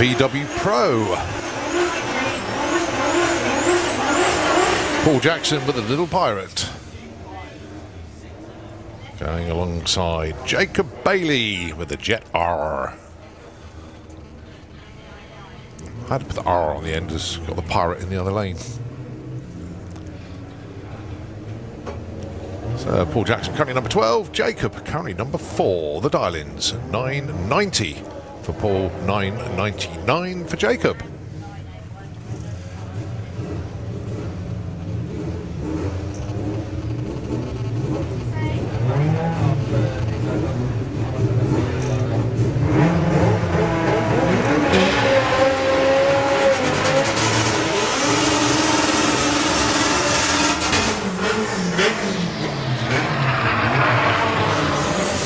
VW Pro. Paul Jackson with a little pirate. Going alongside Jacob Bailey with the Jet R. I had to put the R on the end, as got the pirate in the other lane. So Paul Jackson currently number 12, Jacob currently number 4. The dial-ins 990 for Paul, 999 for Jacob.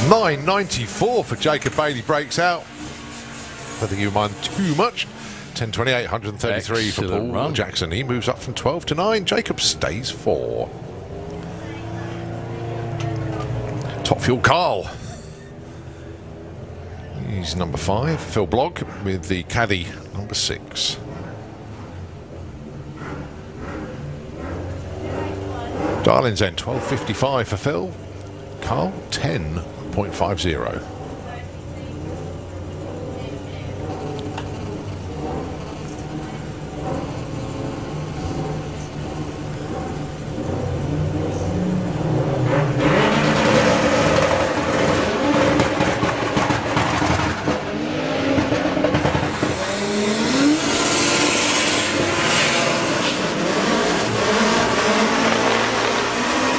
$9.94 for Jacob Bailey breaks out. I think you mind too much. 10.28, 133 for Paul Jackson. He moves up from 12 to 9. Jacob stays 4. Top Fuel Carl. He's number 5. Phil Blogg with the Caddy number 6. Darling's end 12.55 for Phil. Carl 10.50.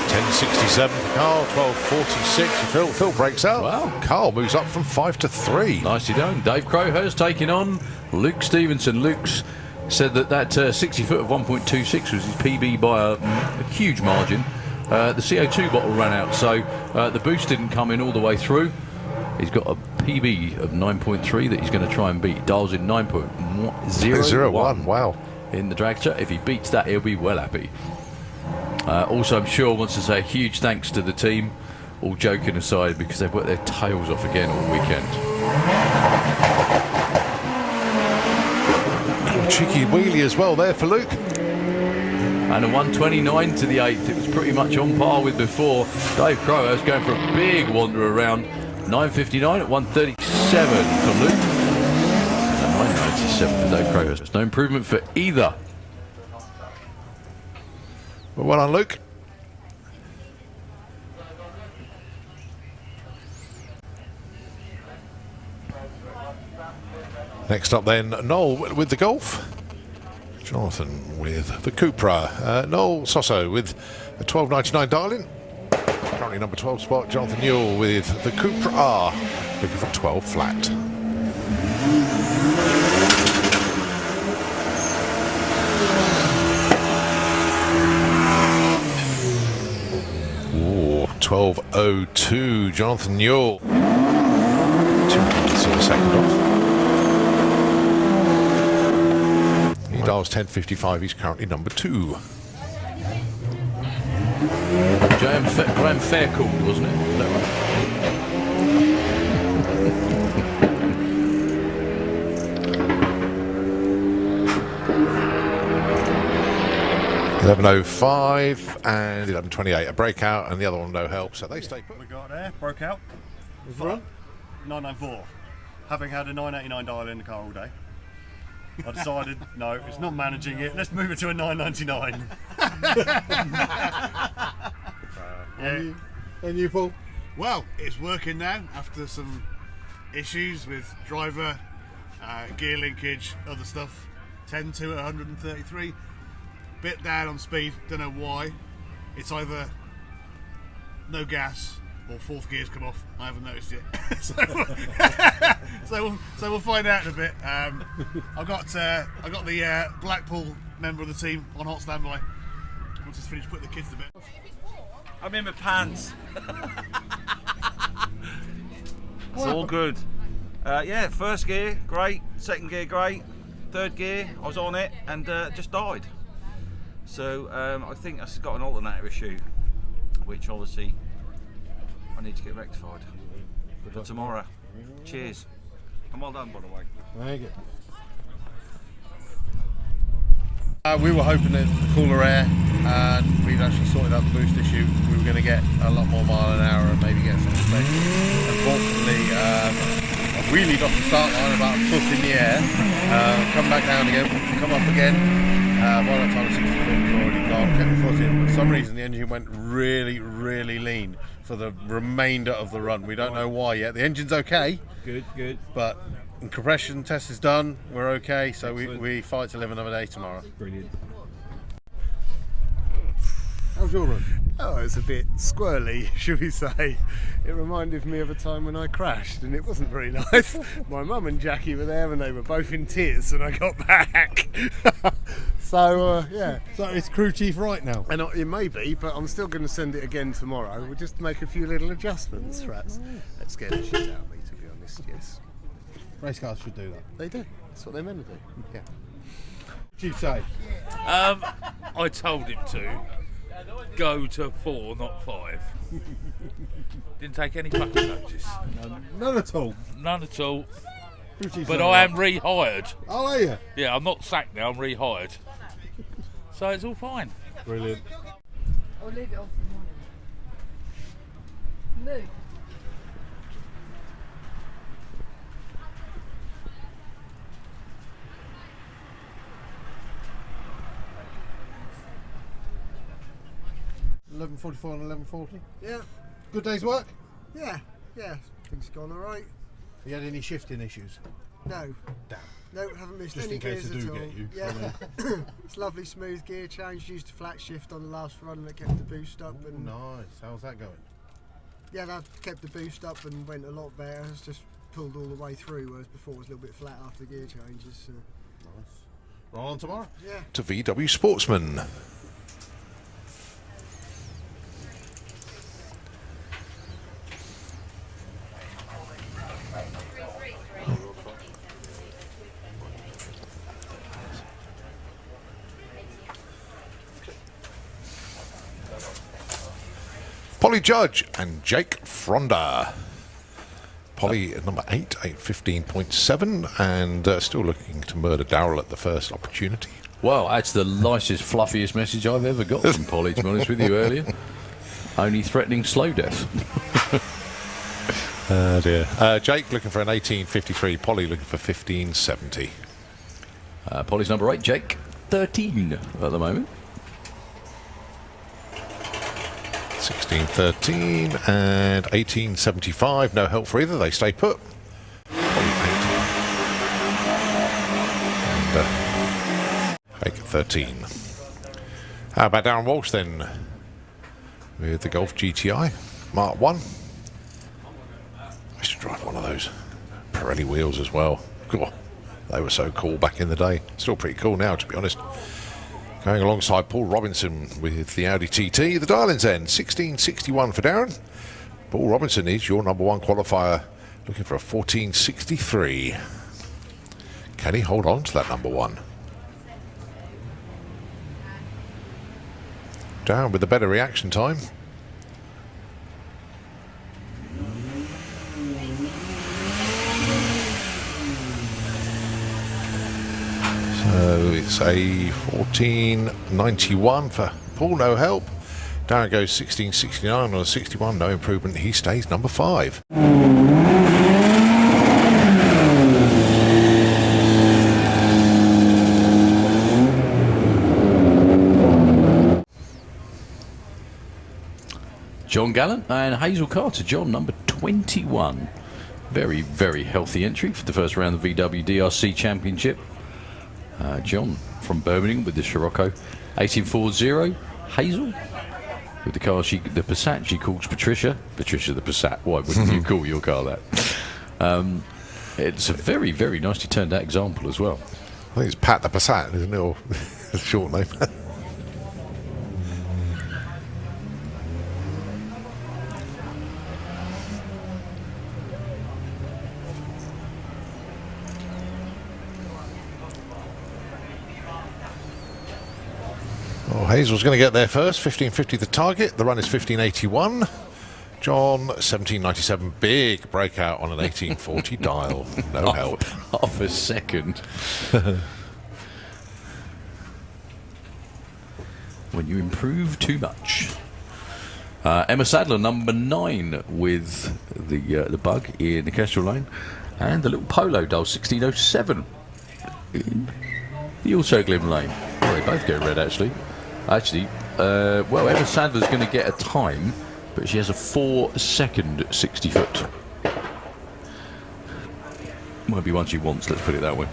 $10.67 for Carl, 12.46 for Phil. Phil breaks out. Wow. Carl moves up from 5 to 3. Nicely done. Dave Crowhurst taking on Luke Stevenson. Luke's said that 60 foot of 1.26 was his PB by a huge margin. The CO2 bottle ran out, so the boost didn't come in all the way through. He's got a PB of 9.3 that he's going to try and beat. Dials in 9.01. Wow. In the dragster. If he beats that, he'll be well happy. Also, I'm sure wants to say a huge thanks to the team, all joking aside, because they've worked their tails off again all weekend. Cheeky wheelie as well there for Luke. And a 129 to the 8th. It was pretty much on par with before. Dave Crowhurst going for a big wander around. 9.59 at 137 for Luke. And 9.97 for Dave Crowhurst. No improvement for either. Well done, Luke. Next up then, Noel with the Golf. Jonathan with the Cupra. Noel Sosso with a 12.99 dial-in. Currently number 12 spot. Jonathan Newell with the Cupra R. Looking for 12 flat. 12.02, Jonathan Newell. 2 minutes in the second off. He dials 10.55, he's currently number 2. Graham Faircourt, wasn't it? Is that right? 11.05 and 11.28, a breakout, and the other one no help, so they stay put. We got there, broke out. Front 994. Having had a 989 dial in the car all day, I decided no, it's not managing it. Let's move it to a 999. And you, Paul? Well, it's working now after some issues with driver, gear linkage, other stuff. 10-2 at 133. Bit down on speed, don't know why. It's either no gas or fourth gear's come off. I haven't noticed yet. so we'll find out in a bit. I got the Blackpool member of the team on hot standby. Once it's finished putting the kids to bed. I'm in my pants. It's all good. Yeah, first gear, great. Second gear, great. Third gear, I was on it and just died. So I think I've got an alternator issue, which obviously I need to get rectified for tomorrow. Cheers. And well done, by the way. Thank you. We were hoping that the cooler air, and we'd actually sorted out the boost issue. We were going to get a lot more mile an hour and maybe get some special. Unfortunately, I wheelied off the start line about a foot in the air, come back down again, come up again. By that time, 60 foot was already gone. Kept the foot in, but for some reason the engine went really, really lean for the remainder of the run. We don't know why yet. The engine's okay. Good. But compression test is done. We're okay, so we fight to live another day tomorrow. Brilliant. How's your run? Oh, it's a bit squirrely, should we say. It reminded me of a time when I crashed, and it wasn't very nice. My mum and Jackie were there, and they were both in tears, and I got back. So, yeah. So it's crew chief right now? And it may be, but I'm still going to send it again tomorrow. We'll just make a few little adjustments, perhaps. That scared the shit out of me, to be honest, yes. Race cars should do that. They do. That's what they're meant to do, yeah. Chief say? I told him to go to 4, not 5. Didn't take any fucking notice. None at all. None at all. Crew But I am rehired. Oh, are you? Yeah, I'm not sacked now, I'm rehired. So it's all fine. Brilliant. I'll leave it off for the morning. Move. .11:44 and 11:40. Yeah, Good day's work. yeah. Things gone all right. You had any shifting issues? No. Damn. No, haven't missed Just any in case gears they do at all. get you. Yeah, it's lovely smooth gear change. Used a flat shift on the last run that kept the boost up, Oh, and nice. How's that going? yeah, that kept the boost up and went a lot better. It's just pulled all the way through, whereas before it was a little bit flat after gear changes. So. Nice. Roll on tomorrow. Yeah. To VW Sportsman. Polly Judge and Jake Fronda. Polly at number 8, 8:15.7, and still looking to murder Darrell at the first opportunity. Well, that's the nicest, fluffiest message I've ever got from Polly, to be honest with you, earlier. Only threatening slow death. Oh dear. Jake looking for an 18:53, Polly looking for 15:70. Polly's number 8, Jake 13 at the moment. 16:13 and 18:75. No help for either. They stay put. Polly 8. And Jake 13. How about Darren Walsh then? With the Golf GTI Mark 1. I used to drive one of those Pirelli wheels as well. Cool. They were so cool back in the day. Still pretty cool now, to be honest. Going alongside Paul Robinson with the Audi TT. The dial-ins end, 16.61 for Darren. Paul Robinson is your number 1 qualifier, looking for a 14.63. Can he hold on to that number 1? Darren with the better reaction time. So it's a 14.91 for Paul, no help. Darren goes 16.69 on a 61, no improvement. He stays number 5. John Gallant and Hazel Carter. John, number 21. Very, very healthy entry for the first round of the VWDRC Championship. John from Birmingham with the Scirocco 1840. Hazel with the car the Passat she calls Patricia the Passat. Why wouldn't you call your car that? It's a very, very nicely turned out example as well. I think it's Pat the Passat, isn't it? Or a short name. Hazel's going to get there first. 15.50 the target. The run is 15.81. John 17.97. Big breakout on an 18.40 dial. No help. Half a second. when you improve too much. Emma Sadler, number 9, with the bug in the Kestrel Lane, and the little Polo doll, 1607, in the also Glim Lane. Well, they both go red, actually. Well, Emma Sadler's going to get a time, but she has a 4-second 60 foot. Won't be one she wants, let's put it that way.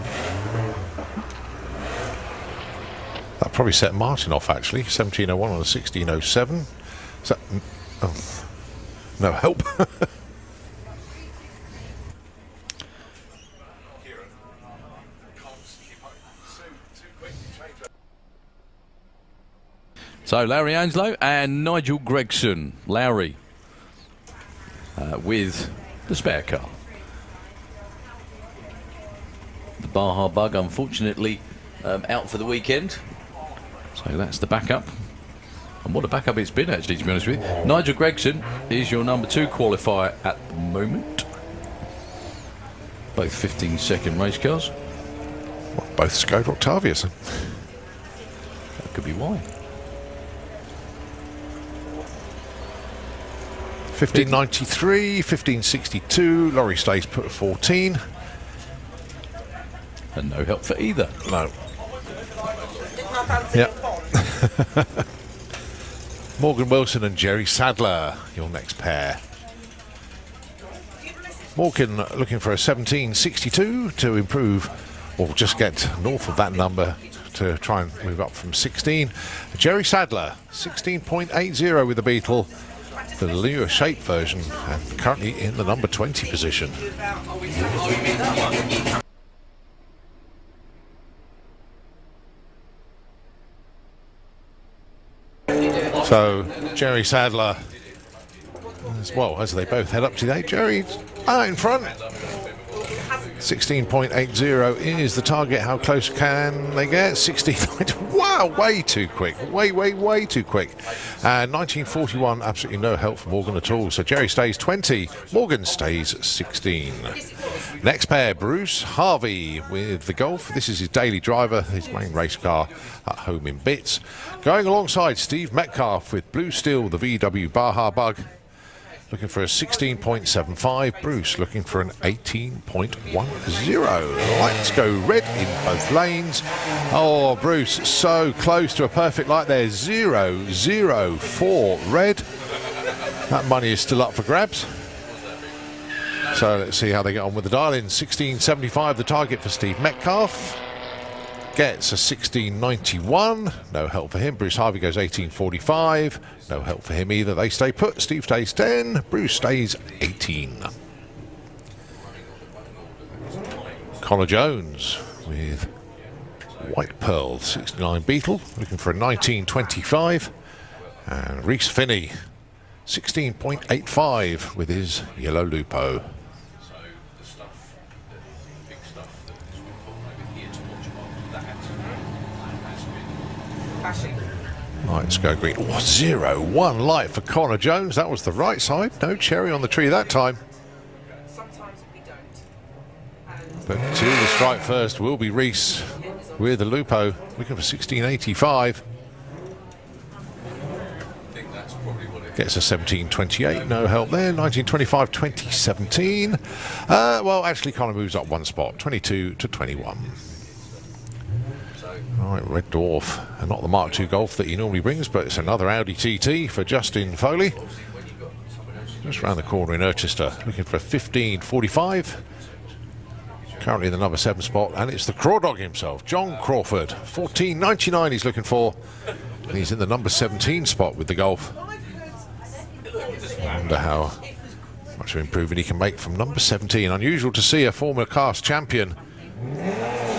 That probably set Martin off, actually. 1701 on a 1607. Is that, no help. So Larry Anslow and Nigel Gregson. Lowry with the spare car. The Baja Bug, unfortunately, out for the weekend. So that's the backup. And what a backup it's been, actually, to be honest with you. Nigel Gregson is your number 2 qualifier at the moment. Both 15-second race cars. Well, both Skoda Octavias. That could be why. 1593, 1562. Laurie stays put at 14. And no help for either. No. Yep. Morgan Wilson and Jerry Sadler, your next pair. Morgan looking for a 1762 to improve, or just get north of that number to try and move up from 16. Jerry Sadler, 16.80 with the Beetle, the newer shape version, and currently in the number 20 position. So Jerry Sadler, as well as they both head up to the 8. Jerry's in front. 16.80 is the target. How close can they get? 16. Wow, way too quick. Way too quick. And 1941, absolutely no help from Morgan at all. So Jerry stays 20. Morgan stays 16. Next pair, Bruce Harvey with the Golf. This is his daily driver, his main race car at home in bits. Going alongside Steve Metcalf with Blue Steel, the VW Baja Bug. Looking for a 16.75. Bruce looking for an 18.10. Lights go red in both lanes. Oh, Bruce so close to a perfect light there. 004 red. That money is still up for grabs. So let's see how they get on with the dial-in. 16.75 the target for Steve Metcalf. Gets a 16.91. No help for him. Bruce Harvey goes 18.45. No help for him either. They stay put. Steve stays 10. Bruce stays 18. Connor Jones with White Pearl 69 Beetle. Looking for a 19.25. And Reese Finney 16.85 with his yellow Lupo. Lights go green. Oh, 0-1 light for Connor Jones. That was the right side. No cherry on the tree that time. But to the stripe first will be Reese with the Lupo. Looking for 16.85. Gets a 17.28. No help there. 19.25, 2017. Well, actually, Connor moves up one spot. 22 to 21. Right, Red Dwarf, and not the Mark II Golf that he normally brings, but it's another Audi TT for Justin Foley. Just round the corner in Urchester, looking for a 15.45. Currently in the number 7 spot, and it's the Crawdog himself, John Crawford. 14.99 he's looking for, and he's in the number 17 spot with the Golf. I wonder how much of improvement he can make from number 17. Unusual to see a former cast champion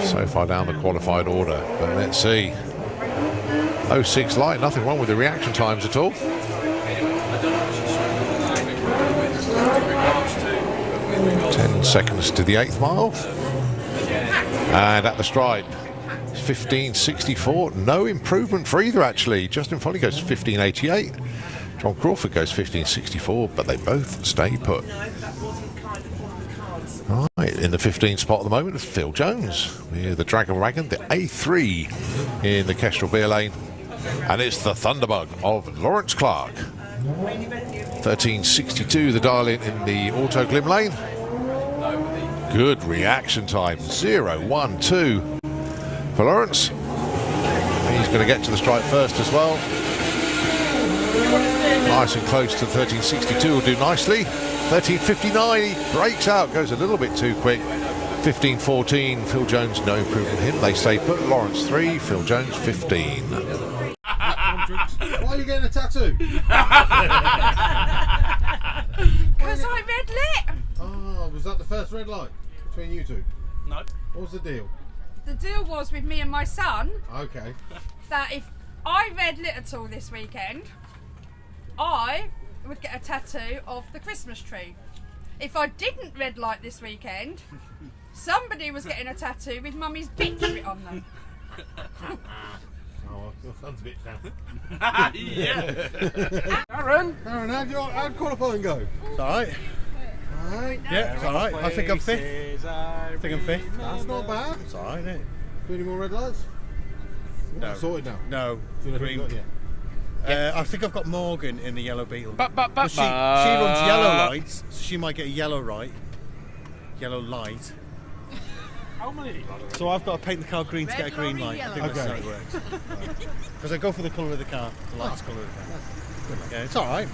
so far down the qualified order, but let's see. 06 light, nothing wrong with the reaction times at all. 10 seconds to the 8th mile. And at the stripe, 15.64. No improvement for either, actually. Justin Foley goes 15.88. John Crawford goes 15.64, but they both stay put. Right, in the 15th spot at the moment is Phil Jones with the Dragon Wagon, the A3 in the Kestrel Beer Lane. And it's the Thunderbug of Lawrence Clark. 1362 the dial-in the auto glim lane. Good reaction time, 0.12 for Lawrence. He's going to get to the stripe first as well. Nice and close to 1362 will do nicely. 1359, he breaks out, goes a little bit too quick. 1514, Phil Jones, no improvement in him. They stay put. Lawrence 3, Phil Jones 15. Why are you getting a tattoo? Because I red lit. Oh, was that the first red light between you two? No. What was the deal? The deal was with me and my son Okay. that if I red lit at all this weekend, I would get a tattoo of the Christmas tree. If I didn't red light this weekend, somebody was getting a tattoo with Mummy's bitch writ on them. Oh, your son's a bit down. Yeah. Aaron, how'd qualifying go? It's alright. Alright. Yeah, it's alright. I think I'm fifth. I think I'm fifth. That's not bad. It's alright, isn't it? Any more red lights? No. Sorted now. No. Do you know who Green. you got yet? I think I've got Morgan in the yellow Beetle. But, She runs yellow lights, so she might get a yellow light. How many? So I've got to paint the car green to Red, get a green lorry, light. I yellow. think that's how it works. Because I go for the colour of the car, the lightest colour of the car. Yeah, it's alright.